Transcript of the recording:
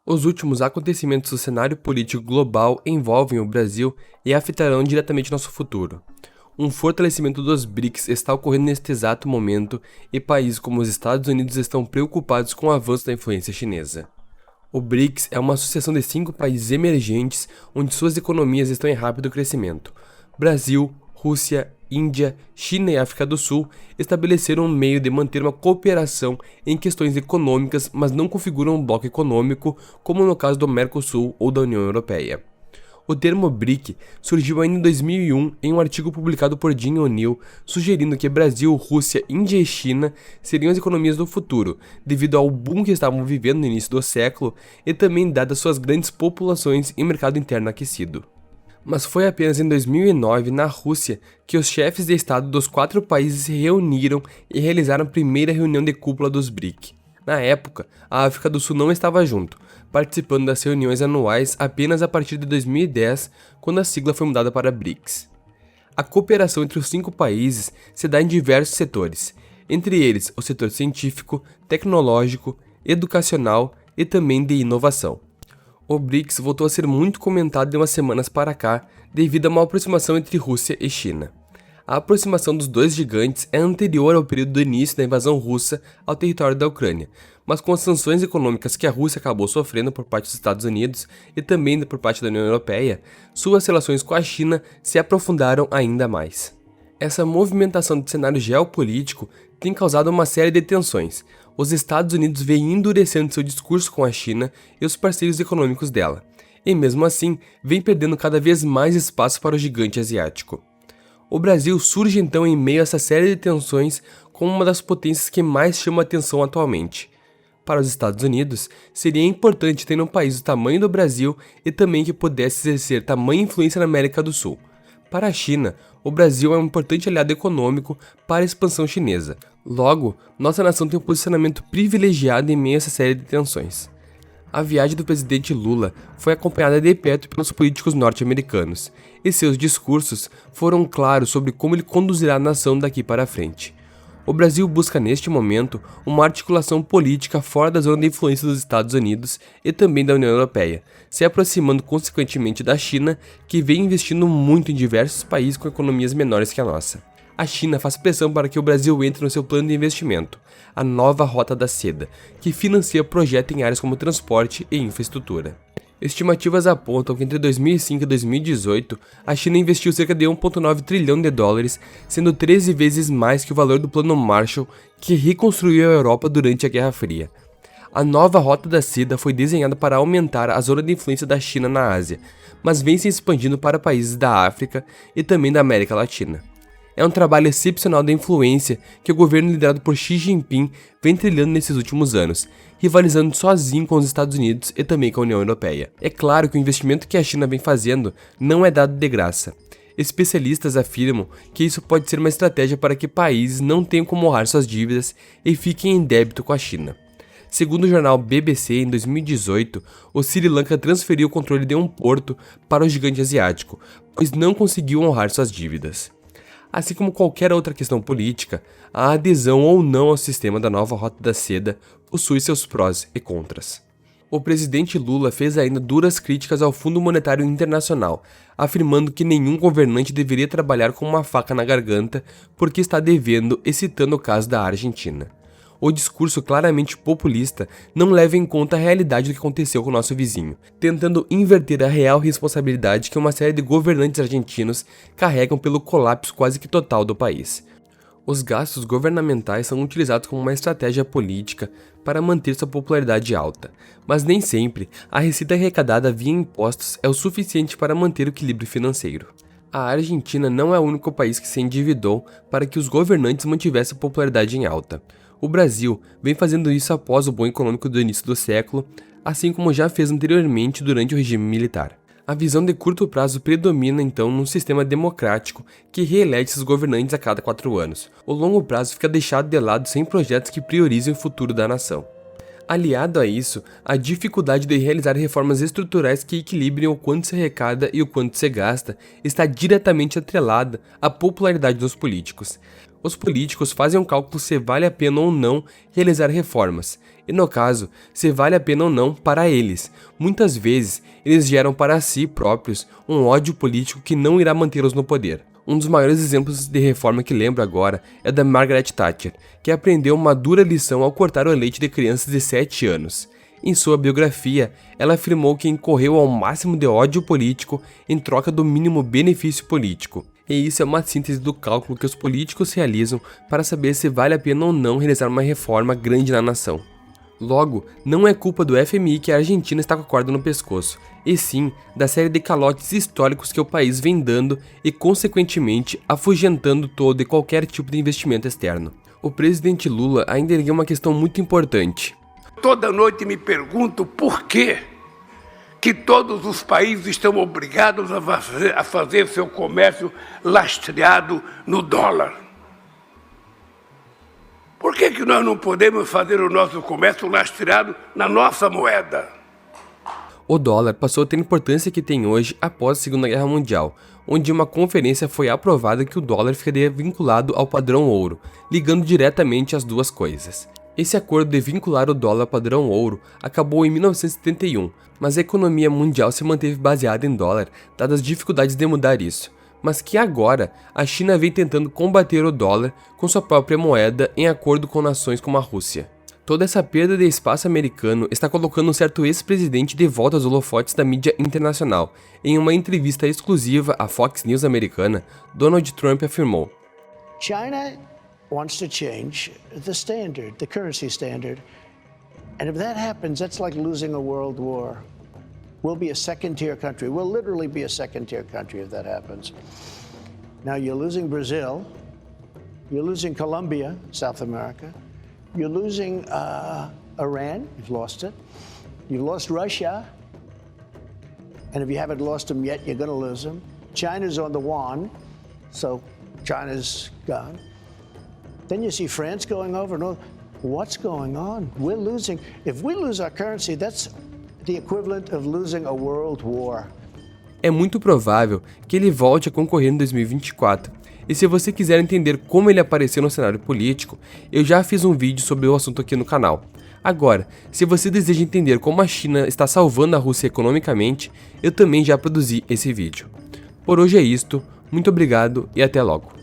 Os últimos acontecimentos do cenário político global envolvem o Brasil e afetarão diretamente nosso futuro. Um fortalecimento dos BRICS está ocorrendo neste exato momento e países como os Estados Unidos estão preocupados com o avanço da influência chinesa. O BRICS é uma associação de 5 países emergentes onde suas economias estão em rápido crescimento. Brasil, Rússia, Índia, China e África do Sul estabeleceram um meio de manter uma cooperação em questões econômicas, mas não configuram um bloco econômico, como no caso do Mercosul ou da União Europeia. O termo BRIC surgiu ainda em 2001 em um artigo publicado por Jim O'Neill, sugerindo que Brasil, Rússia, Índia e China seriam as economias do futuro, devido ao boom que estavam vivendo no início do século e também dadas suas grandes populações e mercado interno aquecido. Mas foi apenas em 2009, na Rússia, que os chefes de Estado dos 4 países se reuniram e realizaram a primeira reunião de cúpula dos BRIC. Na época, a África do Sul não estava junto, participando das reuniões anuais apenas a partir de 2010, quando a sigla foi mudada para BRICS. A cooperação entre os 5 países se dá em diversos setores, entre eles o setor científico, tecnológico, educacional e também de inovação. O BRICS voltou a ser muito comentado de umas semanas para cá, devido a uma aproximação entre Rússia e China. A aproximação dos dois gigantes é anterior ao período do início da invasão russa ao território da Ucrânia, mas com as sanções econômicas que a Rússia acabou sofrendo por parte dos Estados Unidos e também por parte da União Europeia, suas relações com a China se aprofundaram ainda mais. Essa movimentação do cenário geopolítico tem causado uma série de tensões. Os Estados Unidos vêm endurecendo seu discurso com a China e os parceiros econômicos dela, e mesmo assim vem perdendo cada vez mais espaço para o gigante asiático. O Brasil surge então em meio a essa série de tensões como uma das potências que mais chama a atenção atualmente. Para os Estados Unidos, seria importante ter um país do tamanho do Brasil e também que pudesse exercer tamanha influência na América do Sul. Para a China, o Brasil é um importante aliado econômico para a expansão chinesa. Logo, nossa nação tem um posicionamento privilegiado em meio a essa série de tensões. A viagem do presidente Lula foi acompanhada de perto pelos políticos norte-americanos, e seus discursos foram claros sobre como ele conduzirá a nação daqui para frente. O Brasil busca neste momento uma articulação política fora da zona de influência dos Estados Unidos e também da União Europeia, se aproximando consequentemente da China, que vem investindo muito em diversos países com economias menores que a nossa. A China faz pressão para que o Brasil entre no seu plano de investimento, a nova Rota da Seda, que financia projetos em áreas como transporte e infraestrutura. Estimativas apontam que entre 2005 e 2018, a China investiu cerca de 1,9 trilhão de dólares, sendo 13 vezes mais que o valor do Plano Marshall, que reconstruiu a Europa durante a Guerra Fria. A nova Rota da Seda foi desenhada para aumentar a zona de influência da China na Ásia, mas vem se expandindo para países da África e também da América Latina. É um trabalho excepcional da influência que o governo liderado por Xi Jinping vem trilhando nesses últimos anos, rivalizando sozinho com os Estados Unidos e também com a União Europeia. É claro que o investimento que a China vem fazendo não é dado de graça. Especialistas afirmam que isso pode ser uma estratégia para que países não tenham como honrar suas dívidas e fiquem em débito com a China. Segundo o jornal BBC, em 2018, o Sri Lanka transferiu o controle de um porto para o gigante asiático, pois não conseguiu honrar suas dívidas. Assim como qualquer outra questão política, a adesão ou não ao sistema da nova Rota da Seda possui seus prós e contras. O presidente Lula fez ainda duras críticas ao Fundo Monetário Internacional, afirmando que nenhum governante deveria trabalhar com uma faca na garganta porque está devendo e citando o caso da Argentina. O discurso claramente populista não leva em conta a realidade do que aconteceu com o nosso vizinho, tentando inverter a real responsabilidade que uma série de governantes argentinos carregam pelo colapso quase que total do país. Os gastos governamentais são utilizados como uma estratégia política para manter sua popularidade alta, mas nem sempre a receita arrecadada via impostos é o suficiente para manter o equilíbrio financeiro. A Argentina não é o único país que se endividou para que os governantes mantivessem a popularidade em alta. O Brasil vem fazendo isso após o boom econômico do início do século, assim como já fez anteriormente durante o regime militar. A visão de curto prazo predomina então num sistema democrático que reelege seus governantes a cada 4 anos. O longo prazo fica deixado de lado sem projetos que priorizem o futuro da nação. Aliado a isso, a dificuldade de realizar reformas estruturais que equilibrem o quanto se arrecada e o quanto se gasta está diretamente atrelada à popularidade dos políticos. os políticos fazem um cálculo se vale a pena ou não realizar reformas, e no caso, se vale a pena ou não para eles. Muitas vezes, eles geram para si próprios um ódio político que não irá mantê-los no poder. Um dos maiores exemplos de reforma que lembro agora é da Margaret Thatcher, que aprendeu uma dura lição ao cortar o leite de crianças de 7 anos. Em sua biografia, ela afirmou que incorreu ao máximo de ódio político em troca do mínimo benefício político. E isso é uma síntese do cálculo que os políticos realizam para saber se vale a pena ou não realizar uma reforma grande na nação. Logo, não é culpa do FMI que a Argentina está com a corda no pescoço, e sim da série de calotes históricos que o país vem dando e, consequentemente, afugentando todo e qualquer tipo de investimento externo. O presidente Lula ainda ergueu uma questão muito importante. Toda noite me pergunto por que todos os países estão obrigados a fazer seu comércio lastreado no dólar. Por que nós não podemos fazer o nosso comércio lastreado na nossa moeda? O dólar passou a ter a importância que tem hoje após a Segunda Guerra Mundial, onde em uma conferência foi aprovada que o dólar ficaria vinculado ao padrão ouro, ligando diretamente as duas coisas. Esse acordo de vincular o dólar ao padrão ouro acabou em 1971, mas a economia mundial se manteve baseada em dólar, dadas as dificuldades de mudar isso. Mas que agora a China vem tentando combater o dólar com sua própria moeda em acordo com nações como a Rússia. Toda essa perda de espaço americano está colocando um certo ex-presidente de volta aos holofotes da mídia internacional. Em uma entrevista exclusiva à Fox News americana, Donald Trump afirmou: China wants to change the standard, the currency standard. And if that happens, that's like losing a world war. We'll be a second-tier country. We'll literally be a second-tier country if that happens. Now, you're losing Brazil. You're losing Colombia, South America. You're losing Iran. You've lost it. You've lost Russia. And if you haven't lost them yet, you're going to lose them. China's on the yuan, so China's gone. Then you see France going over. No, what's going on? We're losing. If we lose our currency, that's the equivalent of losing a world war. É muito provável que ele volte a concorrer em 2024. E se você quiser entender como ele apareceu no cenário político, eu já fiz um vídeo sobre o assunto aqui no canal. Agora, se você deseja entender como a China está salvando a Rússia economicamente, eu também já produzi esse vídeo. Por hoje é isto, muito obrigado e até logo.